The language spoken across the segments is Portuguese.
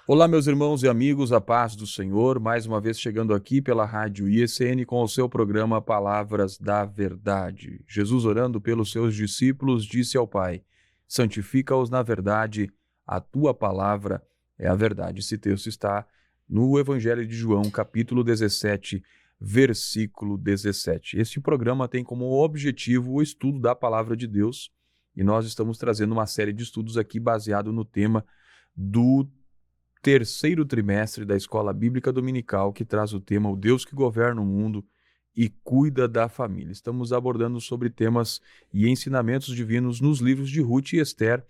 Olá, meus irmãos e amigos, a paz do Senhor, mais uma vez chegando aqui pela Rádio ISN com o seu programa Palavras da Verdade. Jesus, orando pelos seus discípulos, disse ao Pai: santifica-os na verdade, a tua palavra é a verdade. Esse texto está no Evangelho de João, capítulo 17, versículo 17. Este programa tem como objetivo o estudo da palavra de Deus e nós estamos trazendo uma série de estudos aqui baseado no tema do terceiro trimestre da Escola Bíblica Dominical, que traz o tema O Deus que governa o mundo e cuida da família. Estamos abordando sobre temas e ensinamentos divinos nos livros de Ruth e Esther,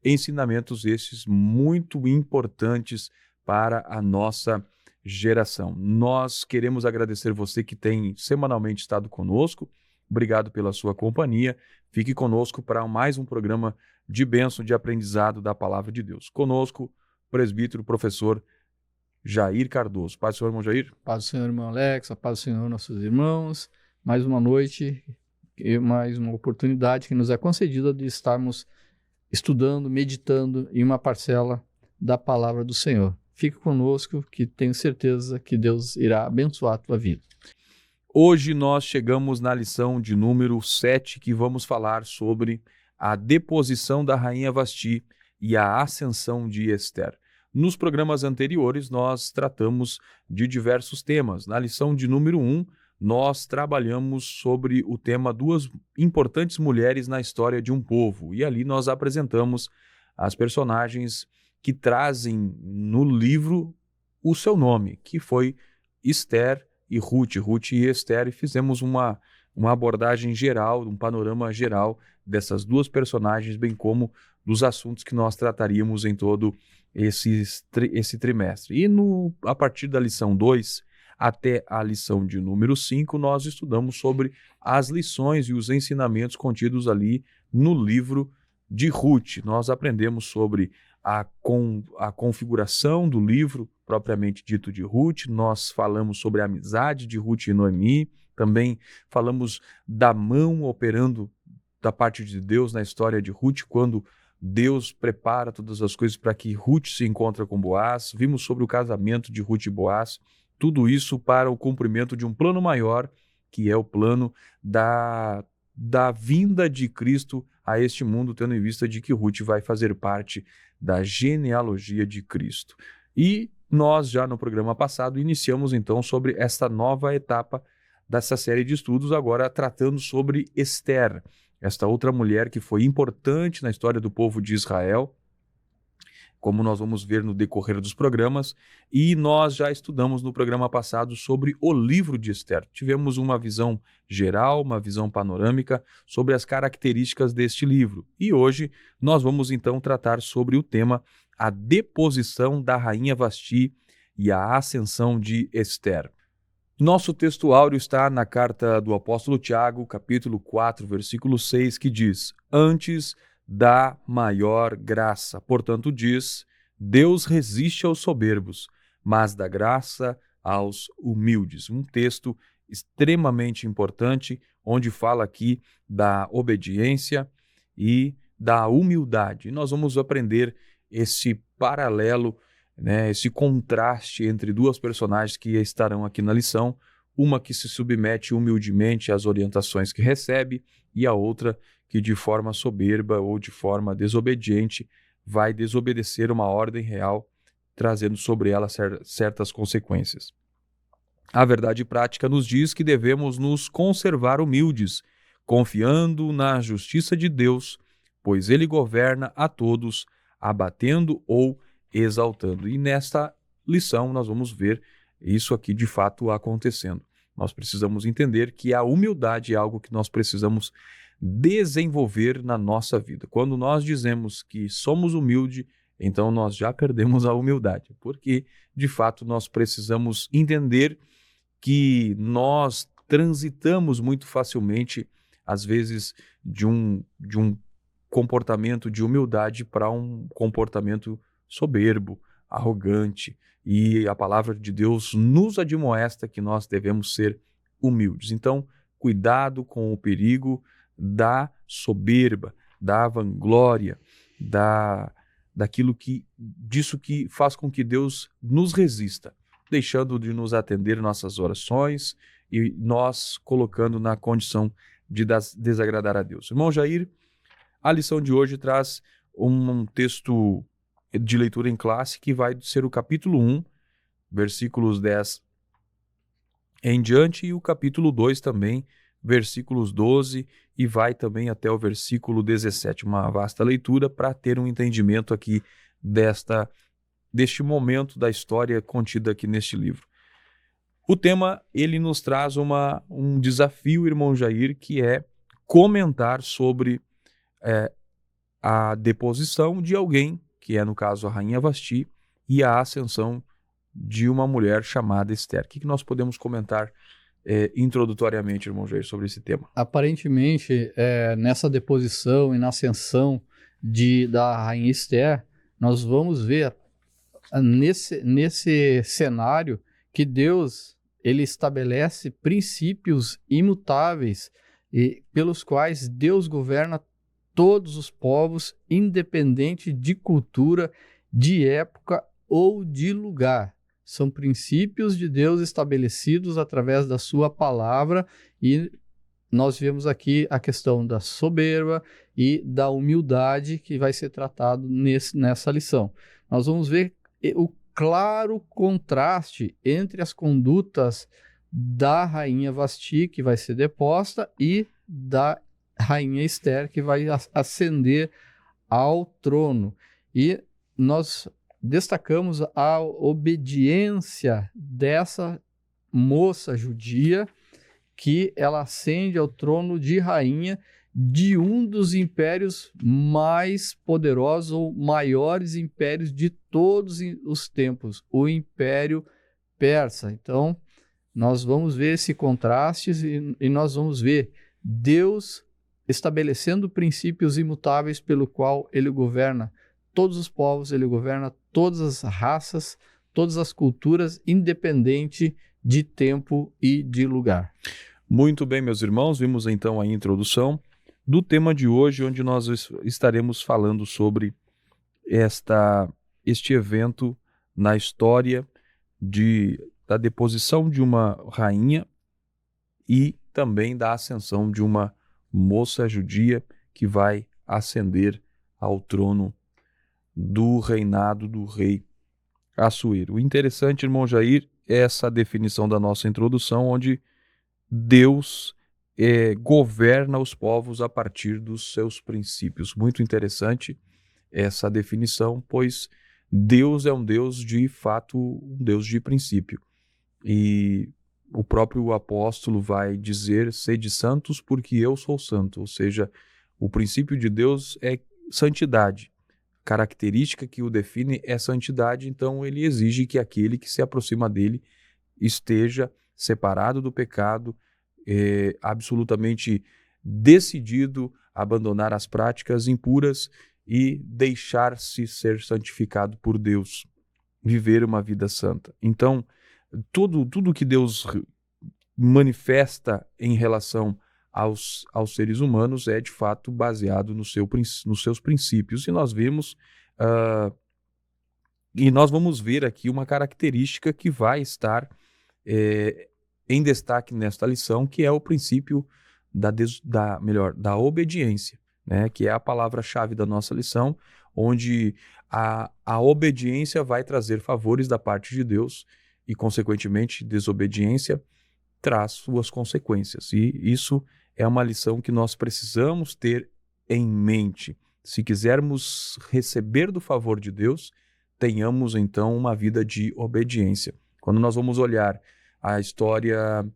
ensinamentos esses muito importantes para a nossa geração. Nós queremos agradecer você que tem semanalmente estado conosco. Obrigado pela sua companhia. Fique conosco para mais um programa de bênção, de aprendizado da Palavra de Deus. Conosco, presbítero, professor Jair Cardoso. Paz do Senhor, irmão Jair. Paz do Senhor, irmão Alex, a paz do Senhor, nossos irmãos. Mais uma noite e mais uma oportunidade que nos é concedida de estarmos estudando, meditando em uma parcela da palavra do Senhor. Fique conosco, que tenho certeza que Deus irá abençoar a tua vida. Hoje nós chegamos na lição de número 7, que vamos falar sobre a deposição da rainha Vasti e a ascensão de Esther. Nos programas anteriores, nós tratamos de diversos temas. Na lição de número 1, nós trabalhamos sobre o tema duas importantes mulheres na história de um povo. E ali nós apresentamos as personagens que trazem no livro o seu nome, que foi Esther e Ruth e Esther, e fizemos uma abordagem geral, um panorama geral dessas duas personagens, bem como dos assuntos que nós trataríamos em todo esse trimestre. E a partir da lição 2 até a lição de número 5, nós estudamos sobre as lições e os ensinamentos contidos ali no livro de Ruth. Nós aprendemos sobre a configuração do livro propriamente dito de Ruth, nós falamos sobre a amizade de Ruth e Noemi, também falamos da mão operando da parte de Deus na história de Ruth, quando Deus prepara todas as coisas para que Ruth se encontre com Boaz. Vimos sobre o casamento de Ruth e Boaz, tudo isso para o cumprimento de um plano maior, que é o plano da vinda de Cristo a este mundo, tendo em vista de que Ruth vai fazer parte da genealogia de Cristo. E nós já no programa passado iniciamos então sobre esta nova etapa dessa série de estudos, agora tratando sobre Esther, esta outra mulher que foi importante na história do povo de Israel, como nós vamos ver no decorrer dos programas, e nós já estudamos no programa passado sobre o livro de Esther. Tivemos uma visão geral, uma visão panorâmica sobre as características deste livro. E hoje nós vamos então tratar sobre o tema a deposição da rainha Vasti e a ascensão de Esther. Nosso texto áureo está na carta do apóstolo Tiago, capítulo 4, versículo 6, que diz: antes da maior graça. Portanto, diz: Deus resiste aos soberbos, mas dá graça aos humildes. Um texto extremamente importante, onde fala aqui da obediência e da humildade. E nós vamos aprender esse paralelo, esse contraste entre duas personagens que estarão aqui na lição, uma que se submete humildemente às orientações que recebe e a outra que de forma soberba ou de forma desobediente vai desobedecer uma ordem real, trazendo sobre ela certas consequências. A verdade prática nos diz que devemos nos conservar humildes, confiando na justiça de Deus, pois Ele governa a todos, abatendo ou exaltando. E nesta lição nós vamos ver isso aqui de fato acontecendo. Nós precisamos entender que a humildade é algo que nós precisamos desenvolver na nossa vida. Quando nós dizemos que somos humildes, então nós já perdemos a humildade, porque de fato nós precisamos entender que nós transitamos muito facilmente, às vezes, de um comportamento de humildade para um comportamento soberbo, arrogante, e a palavra de Deus nos admoesta que nós devemos ser humildes. Então, cuidado com o perigo da soberba, da vanglória, disso que faz com que Deus nos resista, deixando de nos atender nossas orações e nós colocando na condição de desagradar a Deus. Irmão Jair, a lição de hoje traz um texto de leitura em classe que vai ser o capítulo 1, versículos 10 em diante, e o capítulo 2 também, versículos 12, e vai também até o versículo 17. Uma vasta leitura para ter um entendimento aqui deste momento da história contida aqui neste livro. O tema, ele nos traz um desafio, irmão Jair, que é comentar sobre a deposição de alguém, que é no caso a rainha Vasti, e a ascensão de uma mulher chamada Esther. O que nós podemos comentar introdutoriamente, irmão Jair, sobre esse tema? Aparentemente, nessa deposição e na ascensão da rainha Esther, nós vamos ver nesse cenário que Deus ele estabelece princípios imutáveis pelos quais Deus governa todos os povos, independente de cultura, de época ou de lugar. São princípios de Deus estabelecidos através da sua palavra, e nós vemos aqui a questão da soberba e da humildade que vai ser tratado nessa lição. Nós vamos ver o claro contraste entre as condutas da rainha Vasti, que vai ser deposta, e da rainha Esther, que vai ascender ao trono. E nós destacamos a obediência dessa moça judia, que ela ascende ao trono de rainha de um dos impérios mais poderosos ou maiores impérios de todos os tempos, o Império Persa. Então, nós vamos ver esse contraste e nós vamos ver Deus estabelecendo princípios imutáveis pelo qual ele governa todos os povos, ele governa todas as raças, todas as culturas, independente de tempo e de lugar. Muito bem, meus irmãos, vimos então a introdução do tema de hoje, onde nós estaremos falando sobre este evento na história da deposição de uma rainha e também da ascensão de uma moça judia que vai ascender ao trono do reinado do rei Assuero. O interessante, irmão Jair, é essa definição da nossa introdução, onde Deus governa os povos a partir dos seus princípios. Muito interessante essa definição, pois Deus é um Deus de fato, um Deus de princípio. E o próprio apóstolo vai dizer: sede santos porque eu sou santo. Ou seja, o princípio de Deus é santidade. Característica que o define é santidade, então ele exige que aquele que se aproxima dele esteja separado do pecado, absolutamente decidido a abandonar as práticas impuras e deixar-se ser santificado por Deus, viver uma vida santa. Então, tudo que Deus manifesta em relação aos seres humanos é de fato baseado nos seus princípios. E nós vemos e nós vamos ver aqui uma característica que vai estar em destaque nesta lição, que é o princípio da obediência, né? Que é a palavra-chave da nossa lição, onde a obediência vai trazer favores da parte de Deus e, consequentemente, desobediência traz suas consequências. E isso é uma lição que nós precisamos ter em mente. Se quisermos receber do favor de Deus, tenhamos então uma vida de obediência. Quando nós vamos olhar a história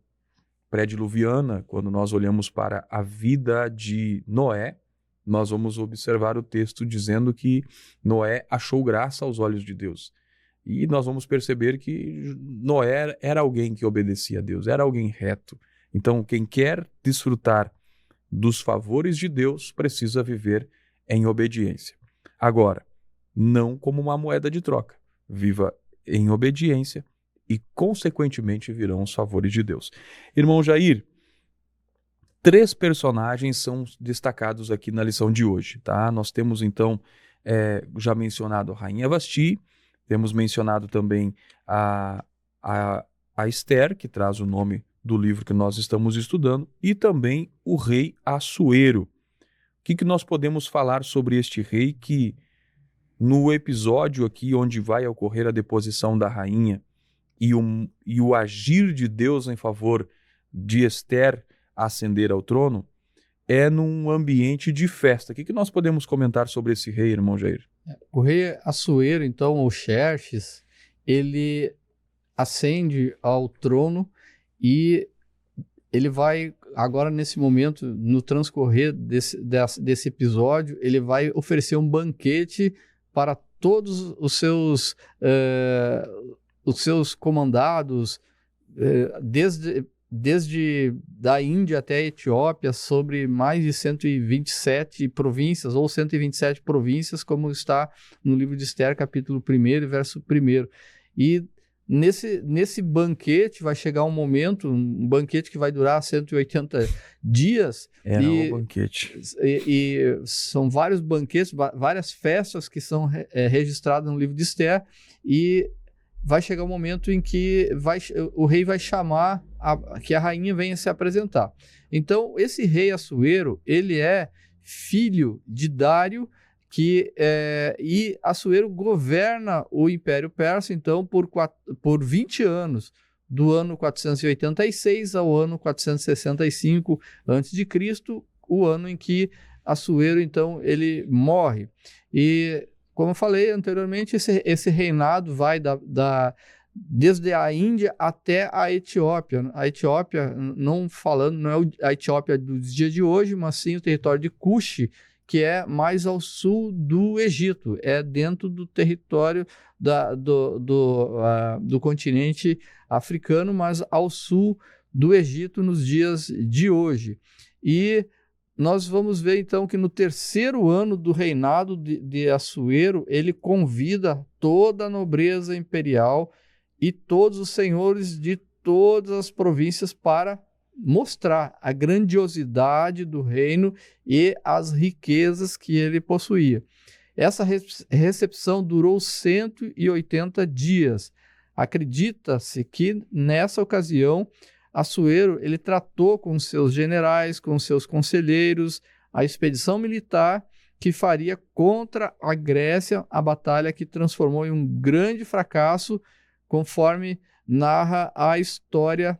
pré-diluviana, quando nós olhamos para a vida de Noé, nós vamos observar o texto dizendo que Noé achou graça aos olhos de Deus. E nós vamos perceber que Noé era alguém que obedecia a Deus, era alguém reto. Então, quem quer desfrutar dos favores de Deus precisa viver em obediência. Agora, não como uma moeda de troca. Viva em obediência e, consequentemente, virão os favores de Deus. Irmão Jair, 3 personagens são destacados aqui na lição de hoje, tá? Nós temos, então, já mencionado a Rainha Vasti, temos mencionado também a Esther, que traz o nome do livro que nós estamos estudando, e também o rei Assuero. O que nós podemos falar sobre este rei que, no episódio aqui onde vai ocorrer a deposição da rainha e o agir de Deus em favor de Esther ascender ao trono, é num ambiente de festa. O que nós podemos comentar sobre esse rei, irmão Jair? O rei Assuero, então, ou Xerxes, ele ascende ao trono e ele vai, agora nesse momento, no transcorrer desse episódio, ele vai oferecer um banquete para todos os seus comandados, desde da Índia até a Etiópia, sobre mais de 127 províncias, ou 127 províncias, como está no livro de Esther, capítulo 1, verso 1. E nesse banquete vai chegar um momento, um banquete que vai durar 180 dias. Era um banquete. E são vários banquetes, várias festas que são registradas no livro de Esther, e vai chegar um momento em que o rei vai chamar que a rainha venha se apresentar. Então, esse rei Assuero, ele é filho de Dário, e Assuero governa o Império Persa, então, por 20 anos, do ano 486 ao ano 465 a.C., o ano em que Assuero, então, ele morre. E, como eu falei anteriormente, esse reinado vai desde a Índia até a Etiópia. A Etiópia, não é a Etiópia dos dias de hoje, mas sim o território de Cuxi, que é mais ao sul do Egito, é dentro do território do continente africano, mas ao sul do Egito nos dias de hoje. E nós vamos ver então que no terceiro ano do reinado de Assuero, ele convida toda a nobreza imperial e todos os senhores de todas as províncias para mostrar a grandiosidade do reino e as riquezas que ele possuía. Essa recepção durou 180 dias. Acredita-se que, nessa ocasião, Assuero ele tratou com seus generais, com seus conselheiros, a expedição militar que faria contra a Grécia a batalha que transformou em um grande fracasso, conforme narra a história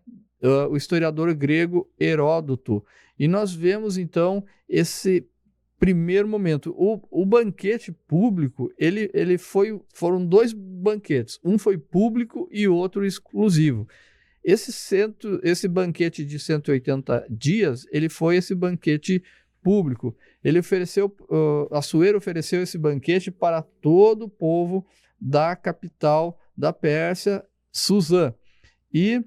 o historiador grego Heródoto. E nós vemos, então, esse primeiro momento. O banquete público, foram dois banquetes. Um foi público e o outro exclusivo. Esse banquete de 180 dias, ele foi esse banquete público. Assuero ofereceu esse banquete para todo o povo da capital da Pérsia, Suzã. E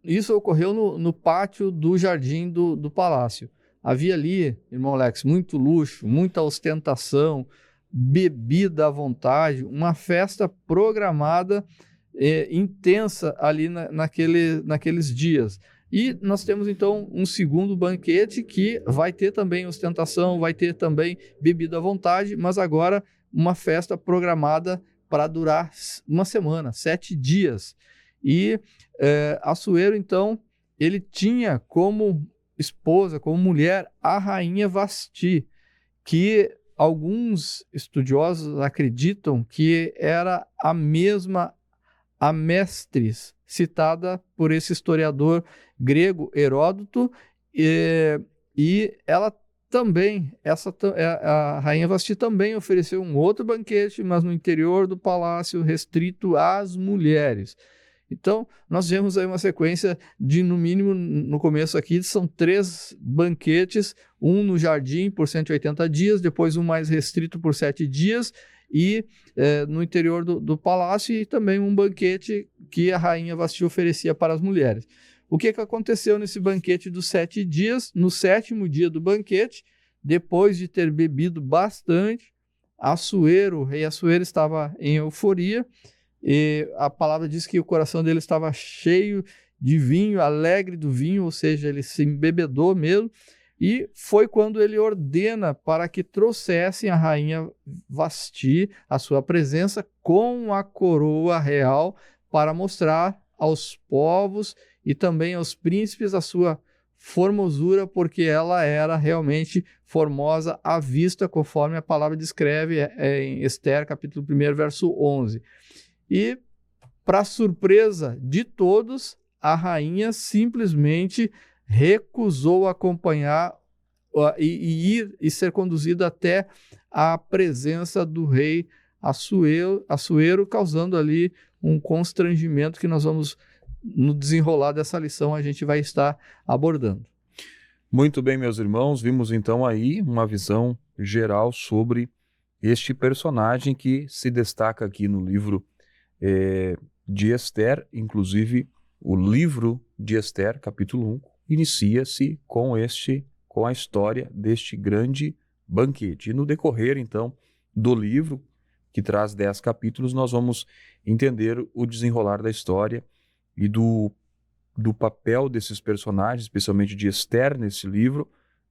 isso ocorreu no pátio do jardim do palácio. Havia ali, irmão Alex, muito luxo, muita ostentação, bebida à vontade, uma festa programada intensa ali naqueles dias. E nós temos então um segundo banquete que vai ter também ostentação, vai ter também bebida à vontade, mas agora uma festa programada para durar uma semana, 7 dias. E Assuero, então, ele tinha como esposa, como mulher, a rainha Vasti, que alguns estudiosos acreditam que era a mesma Amestris, citada por esse historiador grego Heródoto, e ela também, a rainha Vasti também ofereceu um outro banquete, mas no interior do palácio, restrito às mulheres. Então, nós vemos aí uma sequência de, no mínimo, no começo aqui, são 3 banquetes, um no jardim por 180 dias, depois um mais restrito por 7 dias, e no interior do palácio, e também um banquete que a rainha Vasti oferecia para as mulheres. O que aconteceu nesse banquete dos 7 dias? No 7º dia do banquete, depois de ter bebido bastante, o rei Assuero estava em euforia, e a palavra diz que o coração dele estava cheio de vinho, alegre do vinho, ou seja, ele se embebedou mesmo, E foi quando ele ordena para que trouxessem a rainha Vasti à sua presença com a coroa real para mostrar aos povos e também aos príncipes a sua formosura, porque ela era realmente formosa à vista, conforme a palavra descreve em Esther, capítulo 1, verso 11. E, para surpresa de todos, a rainha simplesmente recusou acompanhar e ir e ser conduzida até a presença do rei Assuero, causando ali um constrangimento que nós vamos, no desenrolar dessa lição, a gente vai estar abordando. Muito bem, meus irmãos, vimos então aí uma visão geral sobre este personagem que se destaca aqui no livro de Esther. Inclusive, o livro de Esther, capítulo 1, inicia-se com a história deste grande banquete. E no decorrer, então, do livro, que traz 10 capítulos, nós vamos entender o desenrolar da história e do papel desses personagens, especialmente de Esther nesse livro,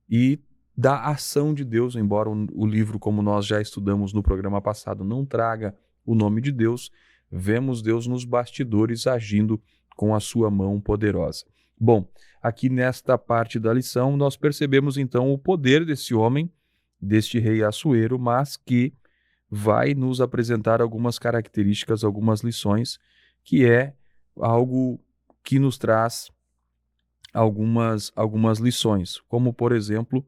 e da ação de Deus, embora o livro, como nós já estudamos no programa passado, não traga o nome de Deus, vemos Deus nos bastidores agindo com a sua mão poderosa. Bom, aqui nesta parte da lição, nós percebemos então o poder desse homem, deste rei Assuero, mas que vai nos apresentar algumas características, algumas lições, que é algo que nos traz algumas lições, como, por exemplo,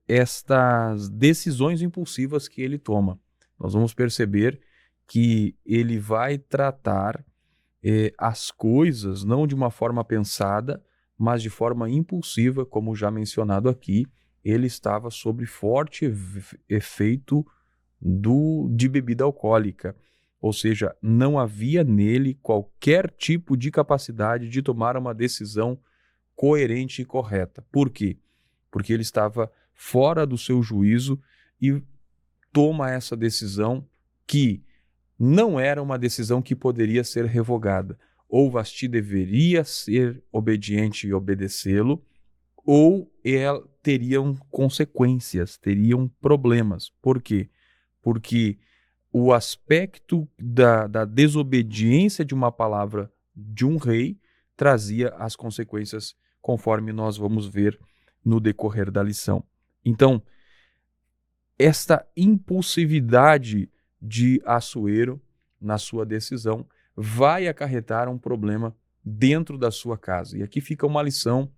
estas decisões impulsivas que ele toma. Nós vamos perceber que ele vai tratar as coisas não de uma forma pensada, mas de forma impulsiva, como já mencionado aqui. Ele estava sob forte efeito de bebida alcoólica, ou seja, não havia nele qualquer tipo de capacidade de tomar uma decisão coerente e correta. Por quê? Porque ele estava fora do seu juízo e toma essa decisão que não era uma decisão que poderia ser revogada. Ou Vasti deveria ser obediente e obedecê-lo, ou teriam consequências, teriam problemas. Por quê? Porque o aspecto da desobediência de uma palavra de um rei trazia as consequências, conforme nós vamos ver no decorrer da lição. Então, esta impulsividade de Assuero na sua decisão vai acarretar um problema dentro da sua casa. E aqui fica uma lição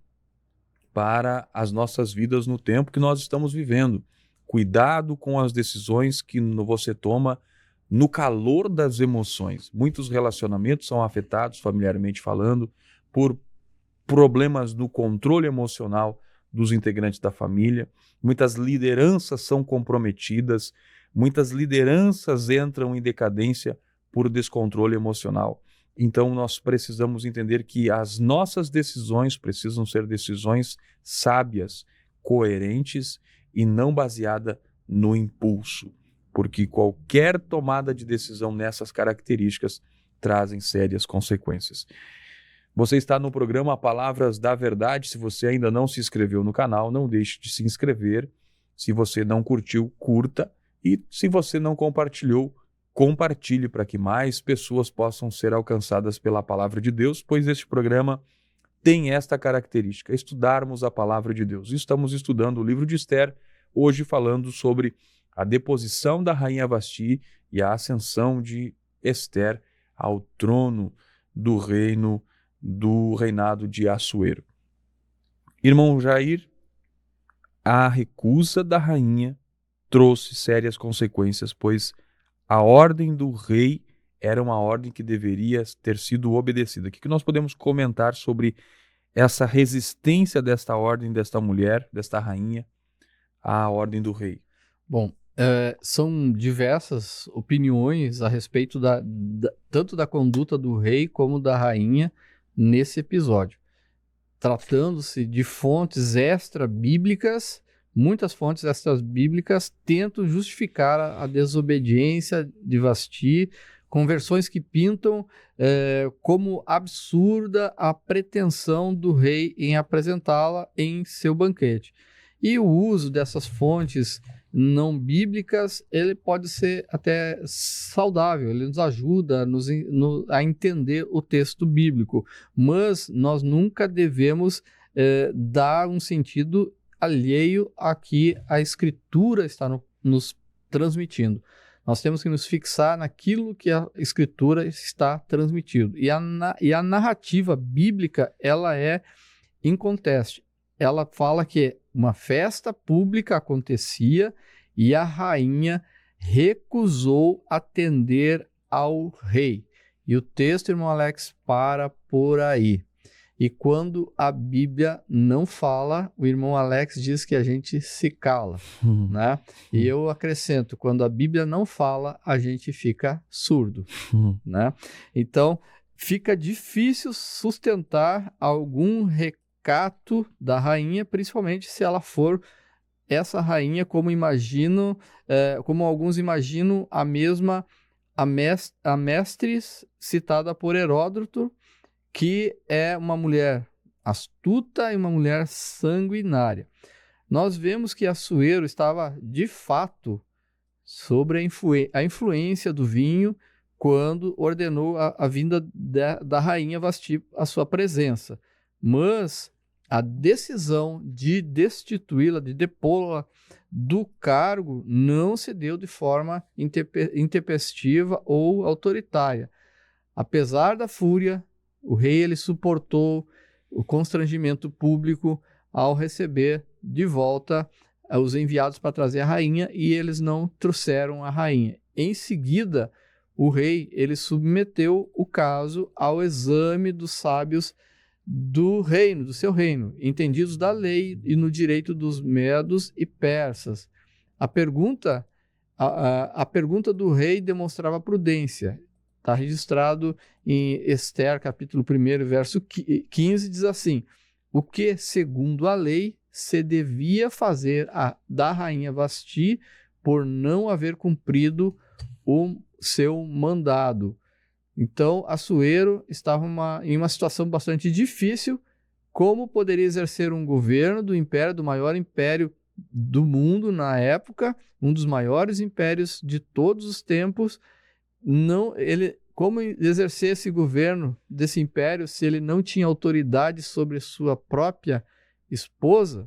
para as nossas vidas no tempo que nós estamos vivendo. Cuidado com as decisões que você toma no calor das emoções. Muitos relacionamentos são afetados, familiarmente falando, por problemas no controle emocional dos integrantes da família. Muitas lideranças são comprometidas, muitas lideranças entram em decadência por descontrole emocional. Então, nós precisamos entender que as nossas decisões precisam ser decisões sábias, coerentes e não baseada no impulso, porque qualquer tomada de decisão nessas características trazem sérias consequências. Você está no programa Palavras da Verdade. Se você ainda não se inscreveu no canal, não deixe de se inscrever. Se você não curtiu, curta. E se você não compartilhou, compartilhe para que mais pessoas possam ser alcançadas pela Palavra de Deus, pois este programa tem esta característica, estudarmos a Palavra de Deus. Estamos estudando o livro de Esther, hoje falando sobre a deposição da rainha Vasti e a ascensão de Esther ao trono do reinado de Assuero. Irmão Jair, a recusa da rainha trouxe sérias consequências, pois a ordem do rei era uma ordem que deveria ter sido obedecida. O que nós podemos comentar sobre essa resistência desta ordem, desta mulher, desta rainha, à ordem do rei? Bom, são diversas opiniões a respeito tanto da conduta do rei como da rainha nesse episódio. Tratando-se de fontes extra-bíblicas, muitas fontes extra-bíblicas tentam justificar a desobediência de Vasti com versões que pintam como absurda a pretensão do rei em apresentá-la em seu banquete. E o uso dessas fontes não bíblicas, ele pode ser até saudável, ele nos ajuda a entender o texto bíblico, mas nós nunca devemos dar um sentido alheio a que a Escritura está nos transmitindo. Nós temos que nos fixar naquilo que a Escritura está transmitindo. E a narrativa bíblica, ela é inconteste. Ela fala que uma festa pública acontecia e a rainha recusou atender ao rei. E o texto, irmão Alex, para por aí. E quando a Bíblia não fala, o irmão Alex diz que a gente se cala, né? E eu acrescento, quando a Bíblia não fala, a gente fica surdo, né? Então, fica difícil sustentar algum recato da rainha, principalmente se ela for essa rainha, como alguns imaginam, a mestres citada por Heródoto, que é uma mulher astuta e uma mulher sanguinária. Nós vemos que Assuero estava, de fato, sobre a influência do vinho quando ordenou a vinda da rainha Vasti à sua presença. Mas a decisão de destituí-la, de depô-la do cargo, não se deu de forma intempestiva ou autoritária. Apesar da fúria, o rei ele suportou o constrangimento público ao receber de volta os enviados para trazer a rainha, e eles não trouxeram a rainha. Em seguida, o rei ele submeteu o caso ao exame dos sábios do reino, do seu reino, entendidos da lei e no direito dos medos e persas. A pergunta do rei demonstrava prudência. Está registrado em Esther, capítulo 1, verso 15, diz assim: o que, segundo a lei, se devia fazer da rainha Vasti por não haver cumprido o seu mandado. Então, Assuero estava em uma situação bastante difícil. Como poderia exercer um governo do maior império do mundo na época, um dos maiores impérios de todos os tempos? Como exercer esse governo desse império se ele não tinha autoridade sobre sua própria esposa?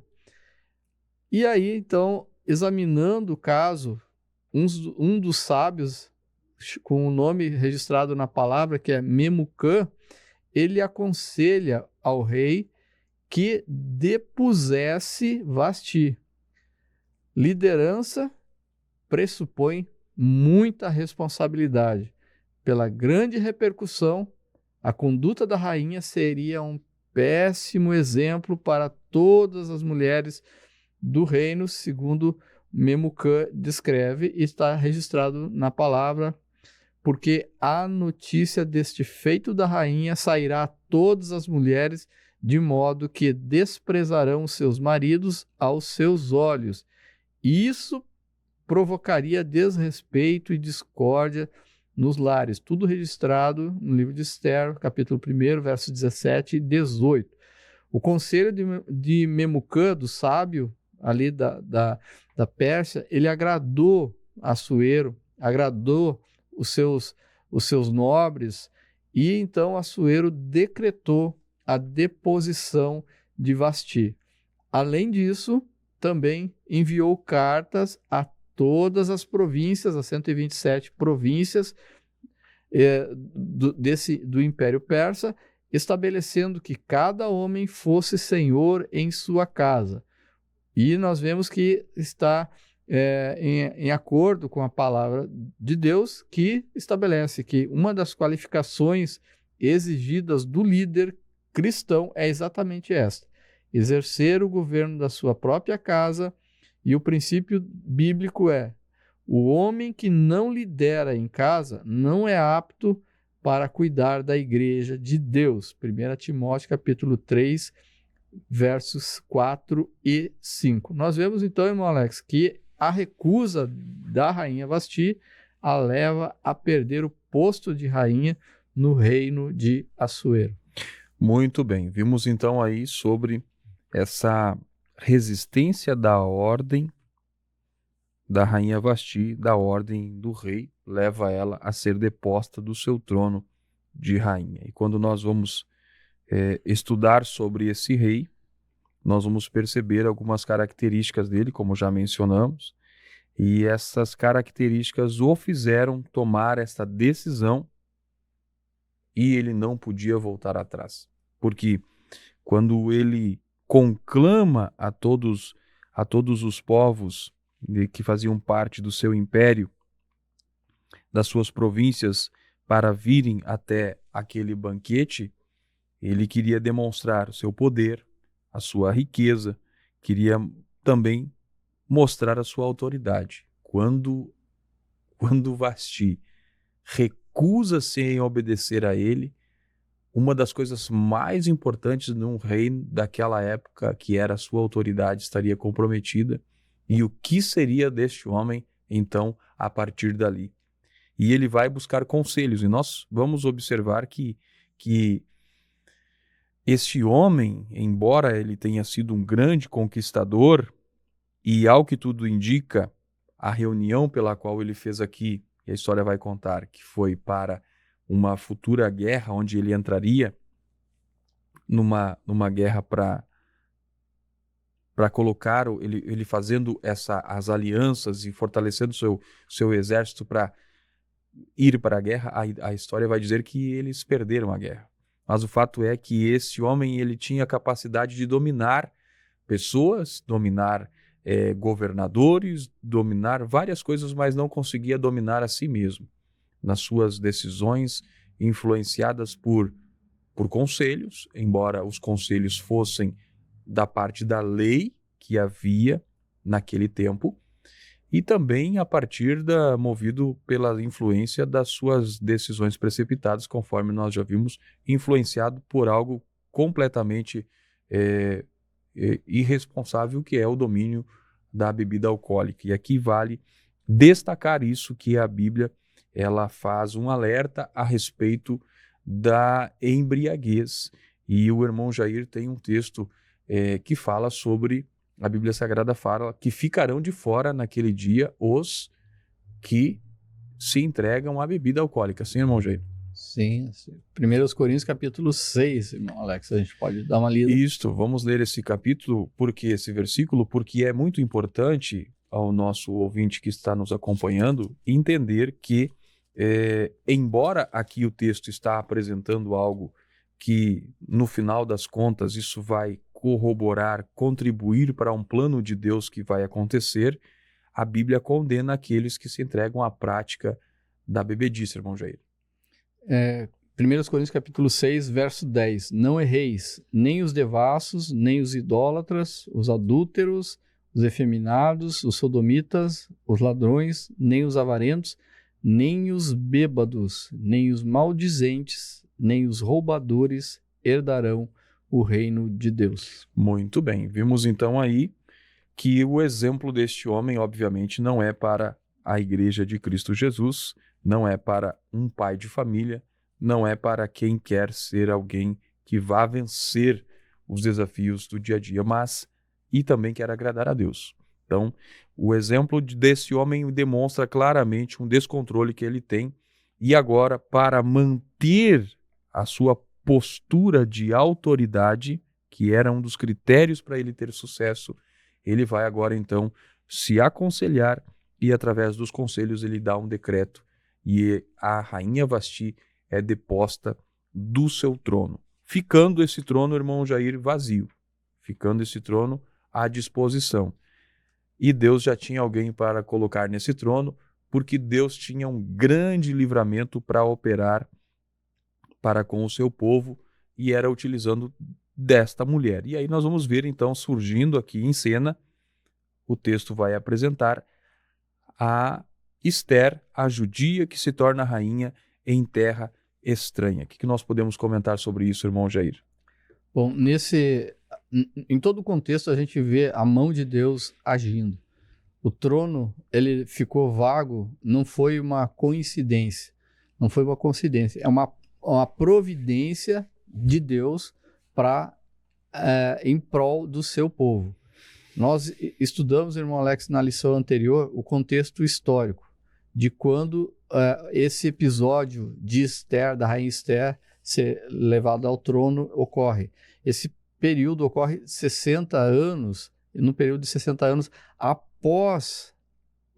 E aí, então, examinando o caso, um dos sábios, com o nome registrado na palavra, que é Memucã, ele aconselha ao rei que depusesse Vasti. Liderança pressupõe muita responsabilidade. Pela grande repercussão, a conduta da rainha seria um péssimo exemplo para todas as mulheres do reino, segundo Memucã descreve, e está registrado na palavra, porque a notícia deste feito da rainha sairá a todas as mulheres, de modo que desprezarão seus maridos aos seus olhos. Isso provocaria desrespeito e discórdia nos lares. Tudo registrado no livro de Esther, capítulo 1, versos 17 e 18. O conselho de Memucã, do sábio ali da Pérsia, ele agradou Assuero, agradou os seus nobres, e então Assuero decretou a deposição de Vasti. Além disso, também enviou cartas a todas as províncias, as 127 províncias do Império Persa, estabelecendo que cada homem fosse senhor em sua casa. E nós vemos que está em acordo com a palavra de Deus, que estabelece que uma das qualificações exigidas do líder cristão é exatamente esta: exercer o governo da sua própria casa. E o princípio bíblico é: o homem que não lidera em casa não é apto para cuidar da igreja de Deus. 1 Timóteo capítulo 3, versos 4 e 5. Nós vemos então, irmão Alex, que a recusa da rainha Vasti a leva a perder o posto de rainha no reino de Assuero. Muito bem, vimos então aí sobre essa resistência da ordem da rainha Vasti, da ordem do rei, leva ela a ser deposta do seu trono de rainha. E quando nós vamos estudar sobre esse rei, nós vamos perceber algumas características dele, como já mencionamos, e essas características o fizeram tomar essa decisão e ele não podia voltar atrás. Porque quando ele conclama a todos os povos que faziam parte do seu império, das suas províncias, para virem até aquele banquete, ele queria demonstrar o seu poder, a sua riqueza, queria também mostrar a sua autoridade. Quando Vasti recusa-se em obedecer a ele, uma das coisas mais importantes num rei daquela época, que era a sua autoridade, estaria comprometida. E o que seria deste homem, então, a partir dali? E ele vai buscar conselhos. E nós vamos observar que este homem, embora ele tenha sido um grande conquistador, e ao que tudo indica, a reunião pela qual ele fez aqui, e a história vai contar, que foi para uma futura guerra, onde ele entraria numa guerra para colocar, ele fazendo as alianças e fortalecendo seu exército para ir para a guerra, a história vai dizer que eles perderam a guerra. Mas o fato é que esse homem ele tinha a capacidade de dominar pessoas, dominar governadores, dominar várias coisas, mas não conseguia dominar a si mesmo. Nas suas decisões, influenciadas por conselhos, embora os conselhos fossem da parte da lei que havia naquele tempo, e também a partir movido pela influência das suas decisões precipitadas, conforme nós já vimos, influenciado por algo completamente irresponsável, que é o domínio da bebida alcoólica. E aqui vale destacar isso, que a Bíblia ela faz um alerta a respeito da embriaguez. E o irmão Jair tem um texto que fala sobre, a Bíblia Sagrada fala, que ficarão de fora naquele dia os que se entregam à bebida alcoólica. Sim, irmão Jair? Sim. 1 Coríntios capítulo 6, irmão Alex, a gente pode dar uma lida. Isto, vamos ler esse capítulo, esse versículo, porque é muito importante ao nosso ouvinte que está nos acompanhando entender que, embora aqui o texto está apresentando algo que, no final das contas, isso vai corroborar, contribuir para um plano de Deus que vai acontecer, a Bíblia condena aqueles que se entregam à prática da bebedice, irmão Jair. 1 Coríntios capítulo 6, verso 10. Não erreis, nem os devassos, nem os idólatras, os adúlteros, os efeminados, os sodomitas, os ladrões, nem os avarentos, nem os bêbados, nem os maldizentes, nem os roubadores herdarão o reino de Deus. Muito bem. Vimos então aí que o exemplo deste homem, obviamente, não é para a Igreja de Cristo Jesus, não é para um pai de família, não é para quem quer ser alguém que vá vencer os desafios do dia a dia, mas e também quer agradar a Deus. Então, o exemplo desse homem demonstra claramente um descontrole que ele tem, e agora, para manter a sua postura de autoridade, que era um dos critérios para ele ter sucesso, ele vai agora então se aconselhar, e através dos conselhos ele dá um decreto, e a rainha Vasti é deposta do seu trono, ficando esse trono, irmão Jair, vazio, ficando esse trono à disposição. E Deus já tinha alguém para colocar nesse trono, porque Deus tinha um grande livramento para operar para com o seu povo, e era utilizando desta mulher. E aí nós vamos ver então surgindo aqui em cena, o texto vai apresentar a Ester, a judia que se torna rainha em terra estranha. O que nós podemos comentar sobre isso, irmão Jair? Bom, em todo o contexto a gente vê a mão de Deus agindo. O trono, ele ficou vago, não foi uma coincidência. Não foi uma coincidência. É uma providência de Deus em prol do seu povo. Nós estudamos, irmão Alex, na lição anterior, o contexto histórico de quando esse episódio de Esther, da rainha Esther, ser levada ao trono, ocorre. Esse período ocorre 60 anos, no período de 60 anos após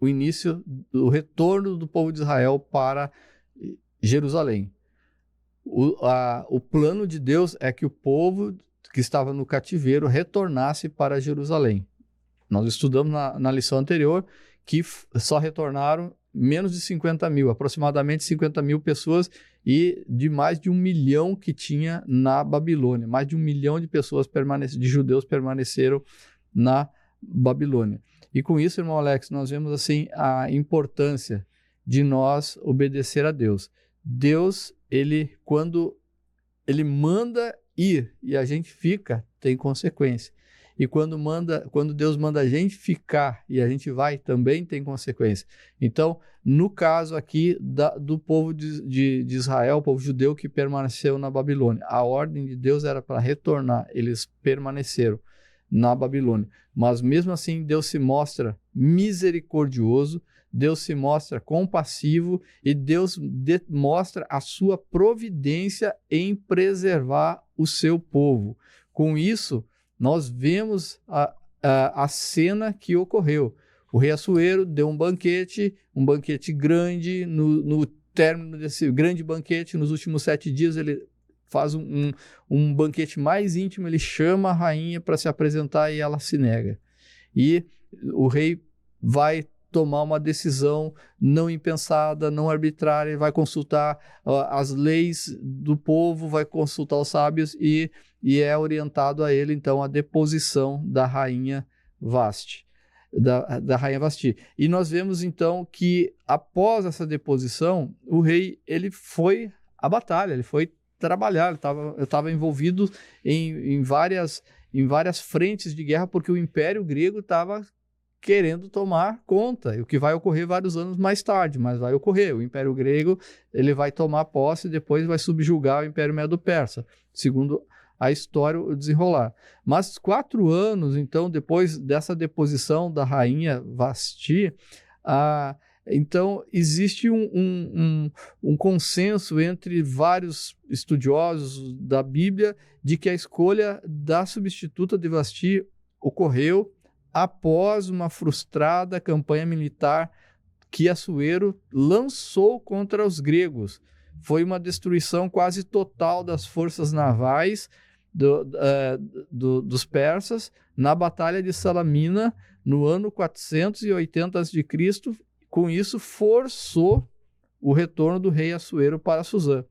o início do retorno do povo de Israel para Jerusalém. O plano de Deus é que o povo que estava no cativeiro retornasse para Jerusalém. Nós estudamos na lição anterior que só retornaram menos de 50 mil, aproximadamente 50 mil pessoas, e de mais de 1 milhão que tinha na Babilônia. Mais de 1 milhão de pessoas de judeus permaneceram na Babilônia. E com isso, irmão Alex, nós vemos assim a importância de nós obedecer a Deus. Deus, quando ele manda ir e a gente fica, tem consequência. E quando Deus manda a gente ficar e a gente vai, também tem consequência. Então, no caso aqui do povo de Israel, o povo judeu que permaneceu na Babilônia, a ordem de Deus era para retornar, eles permaneceram na Babilônia. Mas mesmo assim, Deus se mostra misericordioso, Deus se mostra compassivo e Deus mostra a sua providência em preservar o seu povo. Com isso, nós vemos a cena que ocorreu. O rei Assuero deu um banquete grande. No término desse grande banquete, nos últimos 7 dias, ele faz um banquete mais íntimo, ele chama a rainha para se apresentar e ela se nega. E o rei vai tomar uma decisão não impensada, não arbitrária, vai consultar as leis do povo, vai consultar os sábios e é orientado a ele, então, a deposição da rainha Vasti. Da rainha Vasti. E nós vemos, então, que após essa deposição, o rei ele foi à batalha, ele foi trabalhar, ele estava envolvido em várias frentes de guerra, porque o Império Grego estava querendo tomar conta, o que vai ocorrer vários anos mais tarde, mas vai ocorrer. O Império Grego ele vai tomar posse e depois vai subjugar o Império Medo-Persa, segundo a história, o desenrolar. Mas 4 anos, então, depois dessa deposição da rainha Vasti, então existe um consenso entre vários estudiosos da Bíblia de que a escolha da substituta de Vasti ocorreu após uma frustrada campanha militar que Assuero lançou contra os gregos. Foi uma destruição quase total das forças navais dos persas na Batalha de Salamina, no ano 480 a.C. Com isso, forçou o retorno do rei Assuero para Suzã,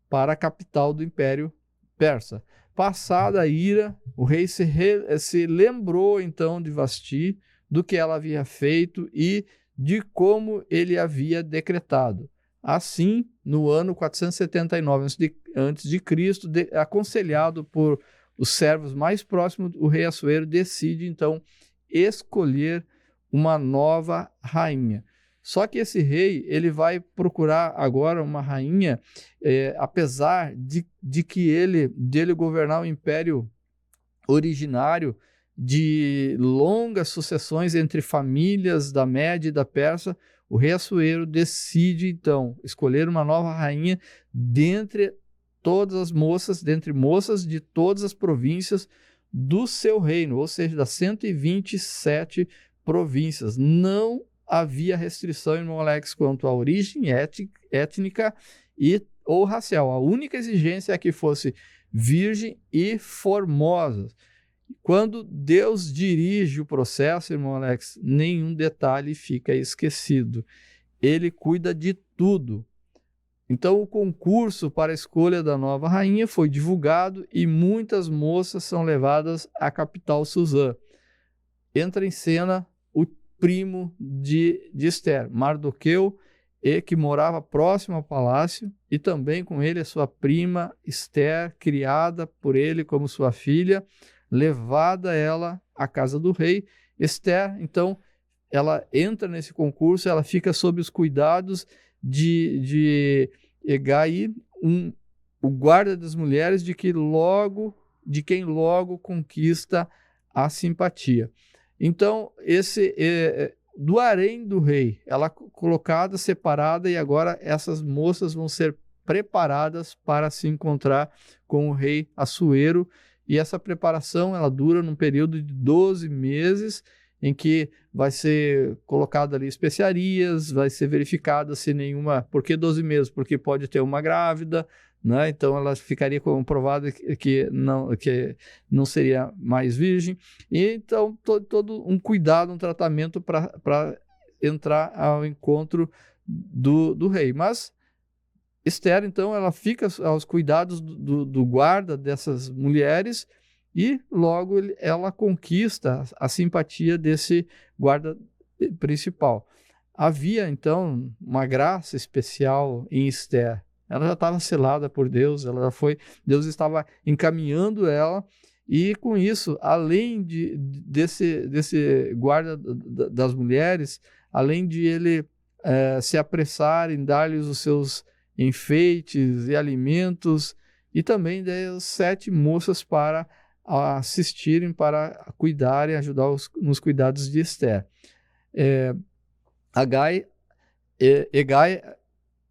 para a capital do Império Persa. Passada a ira, o rei se lembrou então de Vasti, do que ela havia feito e de como ele havia decretado. Assim, no ano 479 a.C., aconselhado por os servos mais próximos, o rei Assuero decide então escolher uma nova rainha. Só que esse rei ele vai procurar agora uma rainha, apesar de que dele governar o império originário de longas sucessões entre famílias da Média e da Pérsia, o rei Assuero decide então escolher uma nova rainha dentre moças de todas as províncias do seu reino, ou seja, das 127 províncias. Não havia restrição, irmão Alex, quanto à origem étnica ou racial. A única exigência é que fosse virgem e formosa. Quando Deus dirige o processo, irmão Alex, nenhum detalhe fica esquecido. Ele cuida de tudo. Então, o concurso para a escolha da nova rainha foi divulgado e muitas moças são levadas à capital Suzã. Entra em cena o primo de Esther, Mardoqueu, que morava próximo ao palácio, e também com ele a sua prima Esther, criada por ele como sua filha, levada ela à casa do rei. Esther, então, ela entra nesse concurso, ela fica sob os cuidados de Hegai, o guarda das mulheres, de quem logo conquista a simpatia. Então, do harém do rei, ela colocada, separada, e agora essas moças vão ser preparadas para se encontrar com o rei Assuero, e essa preparação ela dura num período de 12 meses, em que vai ser colocado ali especiarias, vai ser verificada se nenhuma... Por que 12 meses? Porque pode ter uma grávida, né? Então ela ficaria comprovada que não seria mais virgem. E então todo um cuidado, um tratamento para entrar ao encontro do rei. Mas Esther, então, ela fica aos cuidados do guarda dessas mulheres, e logo ela conquista a simpatia desse guarda principal. Havia, então, uma graça especial em Esther. Ela já estava selada por Deus, Deus estava encaminhando ela, e com isso, além desse guarda das mulheres, além de ele se apressar em dar-lhes os seus enfeites e alimentos, e também deu 7 moças para assistirem, para cuidarem, ajudar nos cuidados de Esther. Hegai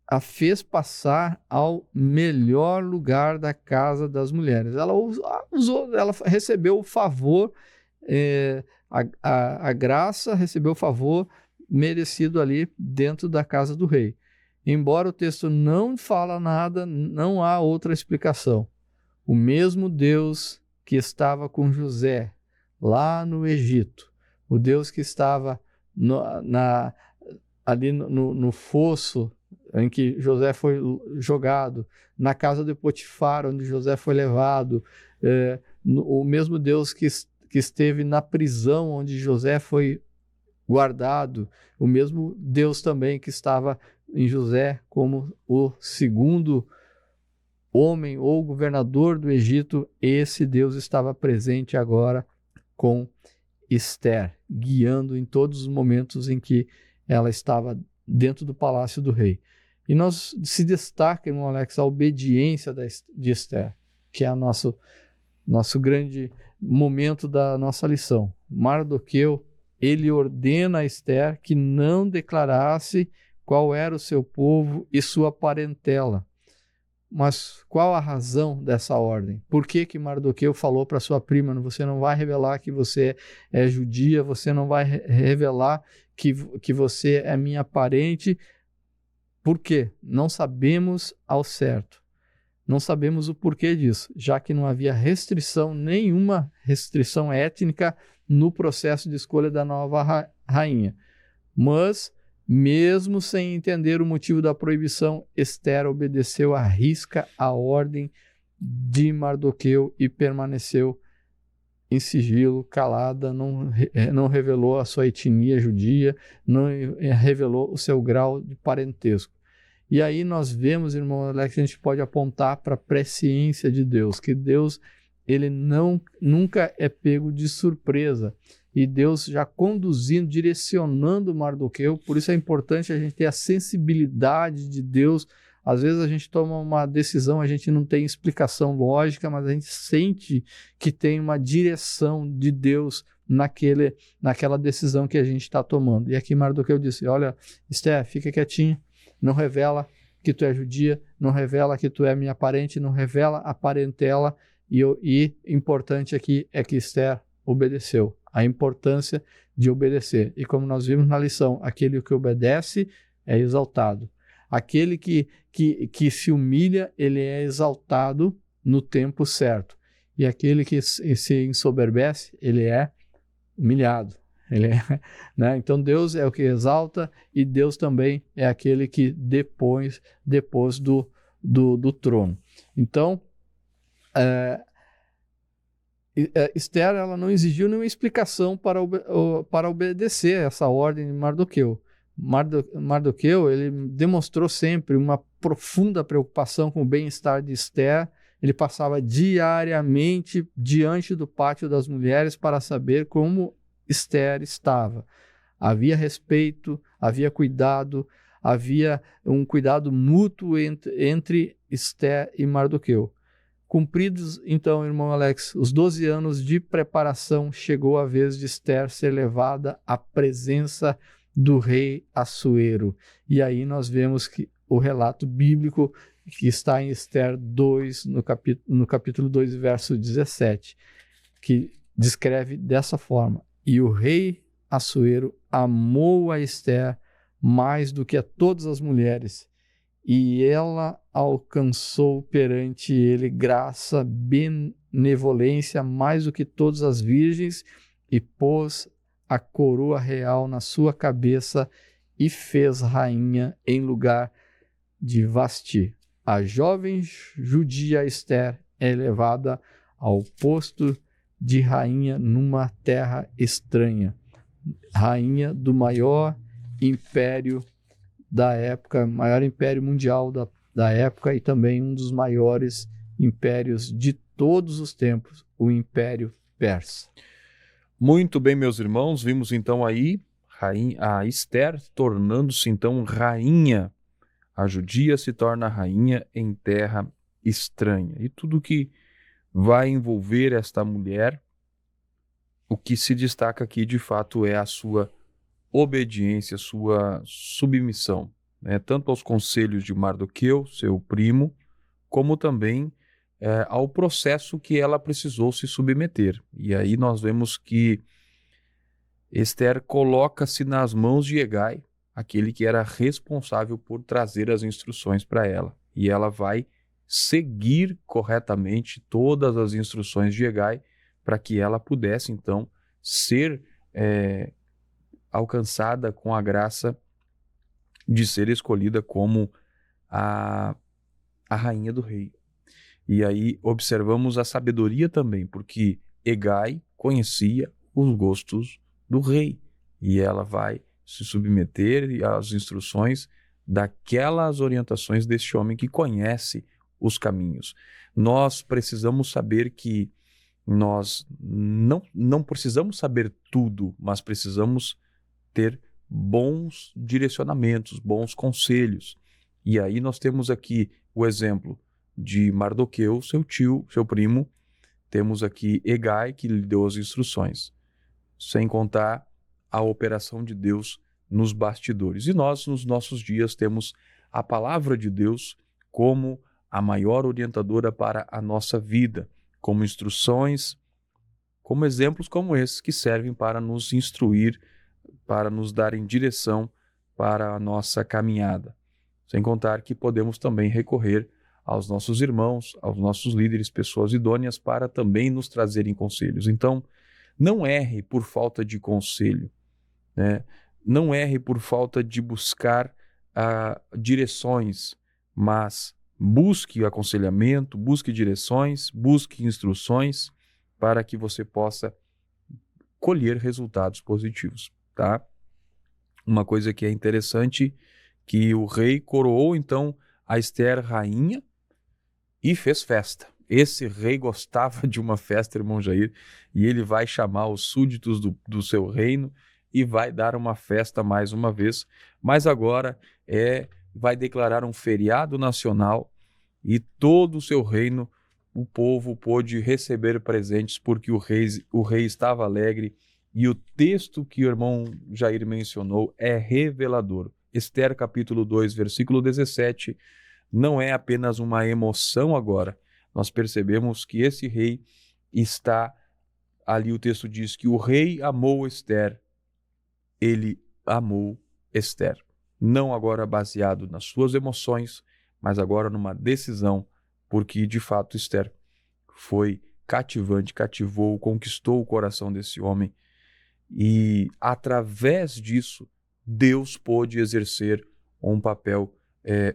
a fez passar ao melhor lugar da casa das mulheres. Ela recebeu o favor, a graça, recebeu o favor merecido ali dentro da casa do rei. Embora o texto não fala nada, não há outra explicação. O mesmo Deus que estava com José lá no Egito, o Deus que estava ali no fosso em que José foi jogado, na casa de Potifar, onde José foi levado, o mesmo Deus que esteve na prisão onde José foi guardado, o mesmo Deus também que estava em José como o segundo homem ou governador do Egito, esse Deus estava presente agora com Esther, guiando em todos os momentos em que ela estava dentro do palácio do rei. E se destaca, irmão Alex, a obediência de Esther, que é o nosso grande momento da nossa lição. Mardoqueu, ele ordena a Esther que não declarasse qual era o seu povo e sua parentela. Mas qual a razão dessa ordem? Por que Mardoqueu falou para sua prima: você não vai revelar que você é judia, você não vai revelar que você é minha parente? Por quê? Não sabemos ao certo. Não sabemos o porquê disso, já que não havia nenhuma restrição étnica no processo de escolha da nova rainha. Mas, mesmo sem entender o motivo da proibição, Esther obedeceu à risca a ordem de Mardoqueu e permaneceu em sigilo, calada, não revelou a sua etnia judia, não revelou o seu grau de parentesco. E aí nós vemos, irmão Alex, que a gente pode apontar para a presciência de Deus, que Deus ele nunca é pego de surpresa. E Deus já conduzindo, direcionando Mardoqueu. Por isso é importante a gente ter a sensibilidade de Deus. Às vezes a gente toma uma decisão, a gente não tem explicação lógica, mas a gente sente que tem uma direção de Deus naquela decisão que a gente está tomando. E aqui Mardoqueu disse: olha, Esther, fica quietinha, não revela que tu é judia, não revela que tu é minha parente, não revela a parentela. E importante aqui é que Esther obedeceu. A importância de obedecer. E como nós vimos na lição, aquele que obedece é exaltado. Aquele que se humilha, ele é exaltado no tempo certo. E aquele que se ensoberbece, ele é humilhado. Né? Então Deus é o que exalta, e Deus também é aquele que depôs do trono. Então, Esther ela não exigiu nenhuma explicação para obedecer essa ordem de Mardoqueu. Mardoqueu ele demonstrou sempre uma profunda preocupação com o bem-estar de Esther. Ele passava diariamente diante do pátio das mulheres para saber como Esther estava. Havia respeito, havia cuidado, havia um cuidado mútuo entre Esther e Mardoqueu. Cumpridos, então, irmão Alex, os 12 anos de preparação, chegou a vez de Esther ser levada à presença do rei Assuero. E aí nós vemos que o relato bíblico que está em Esther 2, no capítulo 2, verso 17, que descreve dessa forma: e o rei Assuero amou a Esther mais do que a todas as mulheres, e ela alcançou perante ele graça, benevolência mais do que todas as virgens, e pôs a coroa real na sua cabeça e fez rainha em lugar de Vasti. A jovem judia Esther é elevada ao posto de rainha numa terra estranha, rainha do maior império da época, maior império mundial da época, e também um dos maiores impérios de todos os tempos, o Império Persa. Muito bem, meus irmãos, vimos então aí a Esther tornando-se então rainha. A judia se torna rainha em terra estranha. E tudo que vai envolver esta mulher, o que se destaca aqui de fato é a sua obediência, sua submissão, né? Tanto aos conselhos de Mardoqueu, seu primo, como também ao processo que ela precisou se submeter. E aí nós vemos que Esther coloca-se nas mãos de Hegai, aquele que era responsável por trazer as instruções para ela. E ela vai seguir corretamente todas as instruções de Hegai para que ela pudesse, então, ser alcançada com a graça de ser escolhida como a rainha do rei. E aí observamos a sabedoria também, porque Hegai conhecia os gostos do rei, e ela vai se submeter às instruções daquelas orientações deste homem que conhece os caminhos. Nós precisamos saber que nós não precisamos saber tudo, mas precisamos ter bons direcionamentos, bons conselhos. E aí nós temos aqui o exemplo de Mardoqueu, seu tio, seu primo. Temos aqui Hegai, que lhe deu as instruções, sem contar a operação de Deus nos bastidores. E nós, nos nossos dias, temos a palavra de Deus como a maior orientadora para a nossa vida, como instruções, como exemplos como esses que servem para nos instruir, para nos darem direção para a nossa caminhada. Sem contar que podemos também recorrer aos nossos irmãos, aos nossos líderes, pessoas idôneas, para também nos trazerem conselhos. Então, não erre por falta de conselho, né? Não erre por falta de buscar direções, mas busque aconselhamento, busque direções, busque instruções para que você possa colher resultados positivos, tá? Uma coisa que é interessante, que o rei coroou então a Esther rainha e fez festa. Esse rei gostava de uma festa, irmão Jair, e ele vai chamar os súditos do seu reino e vai dar uma festa mais uma vez, mas agora vai declarar um feriado nacional, e todo o seu reino, o povo pôde receber presentes porque o rei estava alegre. E o texto que o irmão Jair mencionou é revelador. Esther capítulo 2, versículo 17, não é apenas uma emoção agora. Nós percebemos que esse rei está ali, o texto diz que o rei amou Esther, ele amou Esther. Não agora baseado nas suas emoções, mas agora numa decisão, porque de fato Esther foi cativante, cativou, conquistou o coração desse homem, e através disso Deus pôde exercer um papel,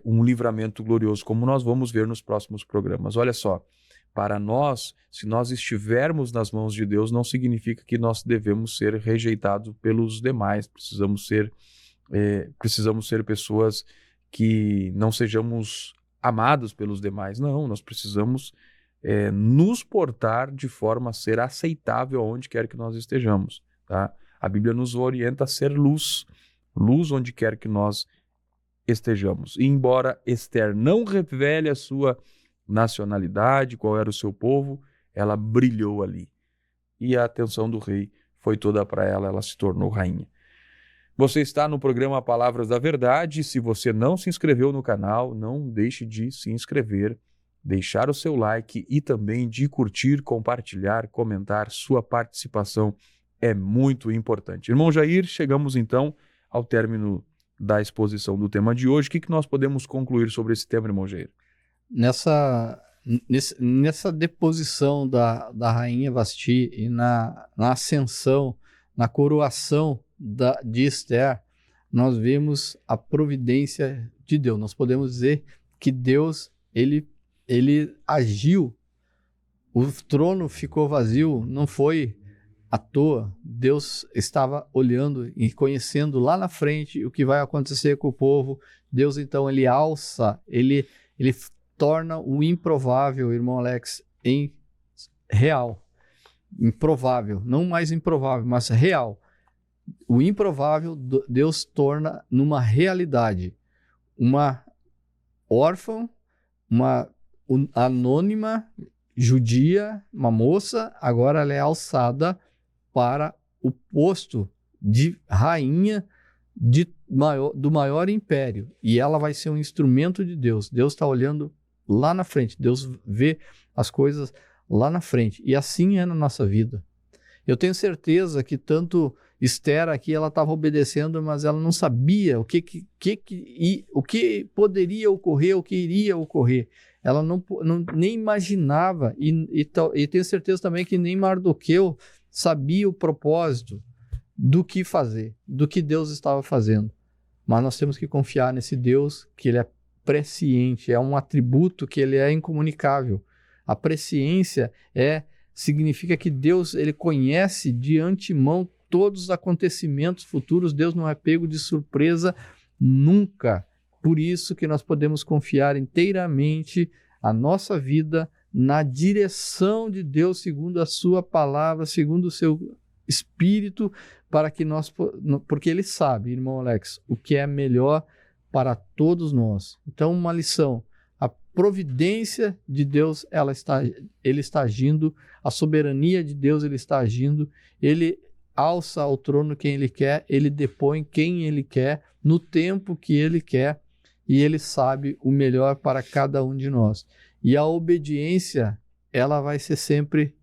um livramento glorioso, como nós vamos ver nos próximos programas. Olha só, para nós, se nós estivermos nas mãos de Deus, não significa que nós devemos ser rejeitados pelos demais. Precisamos ser pessoas que não sejamos amados pelos demais. Não, nós precisamos nos portar de forma a ser aceitável aonde quer que nós estejamos, tá? A Bíblia nos orienta a ser luz, luz onde quer que nós estejamos. E embora Ester não revele a sua nacionalidade, qual era o seu povo, ela brilhou ali. E a atenção do rei foi toda para ela, ela se tornou rainha. Você está no programa Palavras da Verdade. Se você não se inscreveu no canal, não deixe de se inscrever, deixar o seu like e também de curtir, compartilhar, comentar. Sua participação é muito importante. Irmão Jair, chegamos então ao término da exposição do tema de hoje. O que nós podemos concluir sobre esse tema, irmão Jair? Nessa deposição da rainha Vasti e na ascensão, na coroação de Ester, nós vemos a providência de Deus. Nós podemos dizer que Deus, ele agiu. O trono ficou vazio, não foi à toa. Deus estava olhando e conhecendo lá na frente o que vai acontecer com o povo. Deus, então, ele alça, ele torna o improvável, irmão Alex, em real. Improvável, não mais improvável, mas real. O improvável Deus torna numa realidade. Uma órfã, uma anônima judia, uma moça, agora ela é alçada para o posto de rainha do maior império. E ela vai ser um instrumento de Deus. Deus está olhando lá na frente. Deus vê as coisas lá na frente. E assim é na nossa vida. Eu tenho certeza que tanto Ester aqui, ela estava obedecendo, mas ela não sabia o que poderia ocorrer, o que iria ocorrer. Ela nem imaginava, e tenho certeza também que nem Mardoqueu sabia o propósito do que fazer, do que Deus estava fazendo. Mas nós temos que confiar nesse Deus, que ele é presciente, é um atributo que ele é incomunicável. A presciência significa que Deus, ele conhece de antemão todos os acontecimentos futuros. Deus não é pego de surpresa nunca. Por isso que nós podemos confiar inteiramente a nossa vida na direção de Deus, segundo a sua palavra, segundo o seu Espírito, porque ele sabe, irmão Alex, o que é melhor para todos nós. Então, uma lição: a providência de Deus, ele está agindo, a soberania de Deus, ele está agindo, ele alça ao trono quem ele quer, ele depõe quem ele quer, no tempo que ele quer, e ele sabe o melhor para cada um de nós. E a obediência, ela vai ser sempre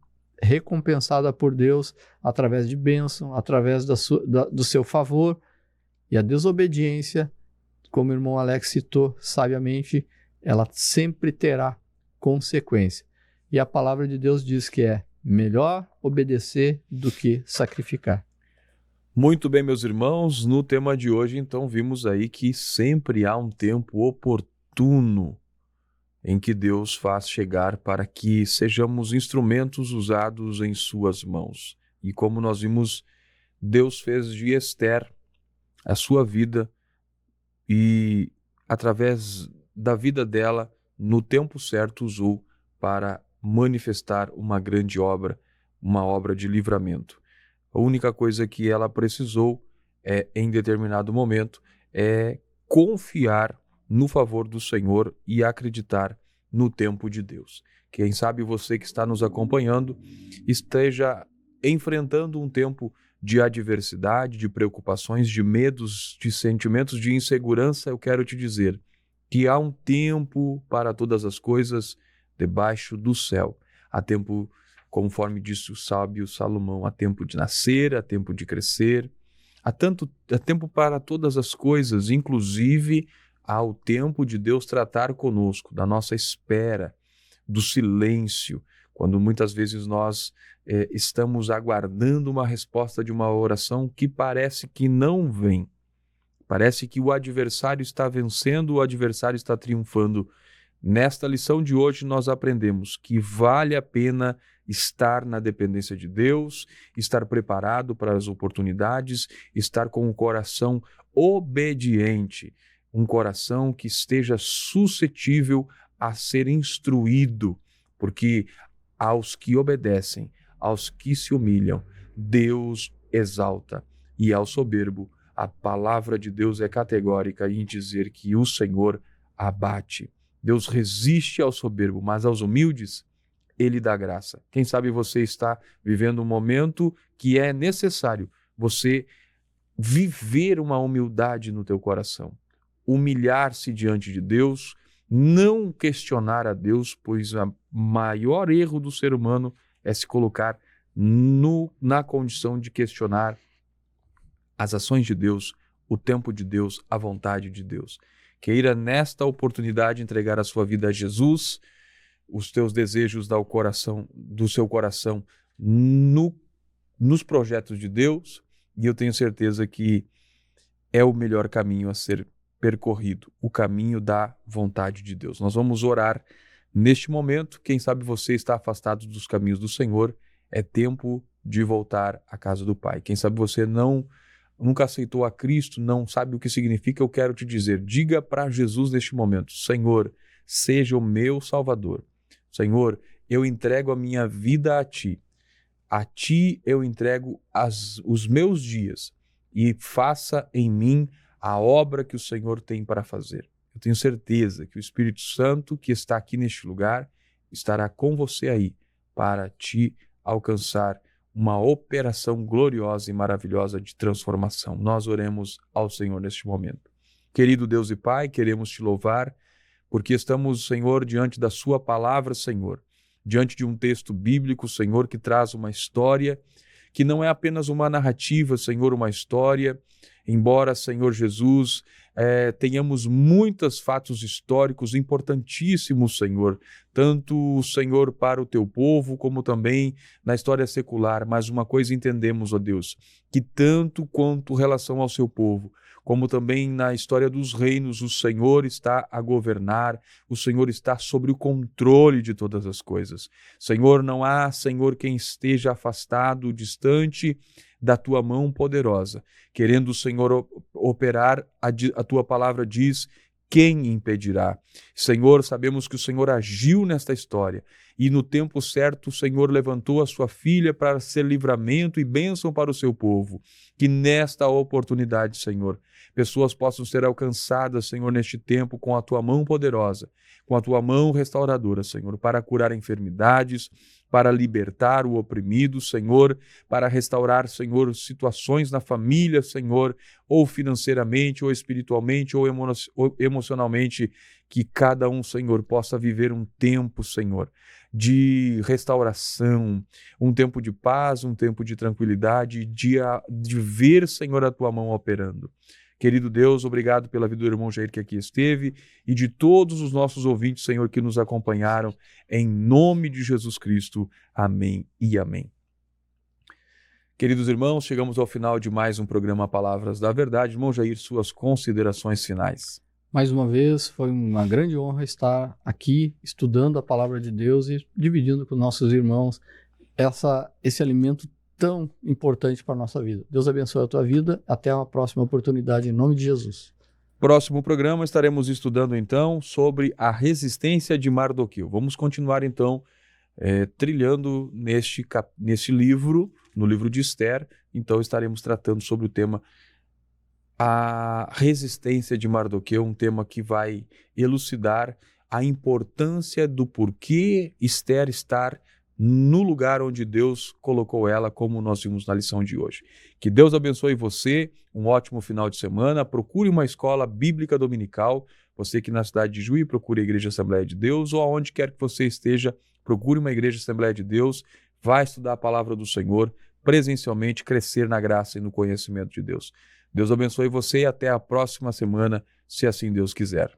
recompensada por Deus através de bênção, através do seu favor. E a desobediência, como o irmão Alex citou sabiamente, ela sempre terá consequência. E a palavra de Deus diz que é melhor obedecer do que sacrificar. Muito bem, meus irmãos, no tema de hoje, então, vimos aí que sempre há um tempo oportuno em que Deus faz chegar para que sejamos instrumentos usados em suas mãos. E como nós vimos, Deus fez de Ester a sua vida e, através da vida dela, no tempo certo, usou para manifestar uma grande obra, uma obra de livramento. A única coisa que ela precisou, em determinado momento, é confiar no favor do Senhor e acreditar no tempo de Deus. Quem sabe você que está nos acompanhando esteja enfrentando um tempo de adversidade, de preocupações, de medos, de sentimentos de insegurança. Eu quero te dizer que há um tempo para todas as coisas debaixo do céu. Há tempo, conforme disse o sábio Salomão, há tempo de nascer, há tempo de crescer, há tempo para todas as coisas, inclusive há o tempo de Deus tratar conosco, da nossa espera, do silêncio, quando muitas vezes nós estamos aguardando uma resposta de uma oração que parece que não vem. Parece que o adversário está vencendo, o adversário está triunfando. Nesta lição de hoje nós aprendemos que vale a pena estar na dependência de Deus, estar preparado para as oportunidades, estar com o coração obediente, um coração que esteja suscetível a ser instruído, porque aos que obedecem, aos que se humilham, Deus exalta. E ao soberbo, a palavra de Deus é categórica em dizer que o Senhor abate. Deus resiste ao soberbo, mas aos humildes Ele dá graça. Quem sabe você está vivendo um momento que é necessário você viver uma humildade no teu coração, humilhar-se diante de Deus, não questionar a Deus, pois o maior erro do ser humano é se colocar na condição de questionar as ações de Deus, o tempo de Deus, a vontade de Deus. Queira nesta oportunidade entregar a sua vida a Jesus, os teus desejos do seu coração nos projetos de Deus, e eu tenho certeza que é o melhor caminho a ser percorrido, o caminho da vontade de Deus. Nós vamos orar neste momento. Quem sabe você está afastado dos caminhos do Senhor, é tempo de voltar à casa do Pai. Quem sabe você nunca aceitou a Cristo, não sabe o que significa, eu quero te dizer, diga para Jesus neste momento: Senhor, seja o meu Salvador. Senhor, eu entrego a minha vida a Ti eu entrego os meus dias, e faça em mim a obra que o Senhor tem para fazer. Eu tenho certeza que o Espírito Santo que está aqui neste lugar estará com você aí para te alcançar uma operação gloriosa e maravilhosa de transformação. Nós oremos ao Senhor neste momento. Querido Deus e Pai, queremos te louvar porque estamos, Senhor, diante da sua palavra, Senhor, diante de um texto bíblico, Senhor, que traz uma história que não é apenas uma narrativa, Senhor, uma história, embora, Senhor Jesus, tenhamos muitos fatos históricos importantíssimos, Senhor, tanto, Senhor, para o teu povo, como também na história secular, mas uma coisa entendemos, ó Deus, que tanto quanto em relação ao seu povo, como também na história dos reinos, o Senhor está a governar, o Senhor está sobre o controle de todas as coisas. Senhor, não há, Senhor, quem esteja afastado, distante da tua mão poderosa, querendo, Senhor, operar, a tua palavra diz, quem impedirá? Senhor, sabemos que o Senhor agiu nesta história e no tempo certo o Senhor levantou a sua filha para ser livramento e bênção para o seu povo. Que nesta oportunidade, Senhor, pessoas possam ser alcançadas, Senhor, neste tempo com a tua mão poderosa, com a tua mão restauradora, Senhor, para curar enfermidades, para libertar o oprimido, Senhor, para restaurar, Senhor, situações na família, Senhor, ou financeiramente, ou espiritualmente, ou emocionalmente, que cada um, Senhor, possa viver um tempo, Senhor, de restauração, um tempo de paz, um tempo de tranquilidade, de ver, Senhor, a tua mão operando. Querido Deus, obrigado pela vida do irmão Jair que aqui esteve e de todos os nossos ouvintes, Senhor, que nos acompanharam, em nome de Jesus Cristo. Amém e amém. Queridos irmãos, chegamos ao final de mais um programa Palavras da Verdade. Irmão Jair, suas considerações finais. Mais uma vez, foi uma grande honra estar aqui estudando a Palavra de Deus e dividindo com nossos irmãos esse alimento tão importante para a nossa vida. Deus abençoe a tua vida. Até uma próxima oportunidade, em nome de Jesus. Próximo programa estaremos estudando então sobre a resistência de Mardoqueu. Vamos continuar então trilhando neste livro, no livro de Esther. Então estaremos tratando sobre o tema a resistência de Mardoqueu, um tema que vai elucidar a importância do porquê Esther estar no lugar onde Deus colocou ela, como nós vimos na lição de hoje. Que Deus abençoe você, um ótimo final de semana. Procure uma escola bíblica dominical. Você que na cidade de Juí, procure a Igreja Assembleia de Deus, ou aonde quer que você esteja, procure uma Igreja Assembleia de Deus. Vai estudar a palavra do Senhor, presencialmente, crescer na graça e no conhecimento de Deus. Deus abençoe você e até a próxima semana, se assim Deus quiser.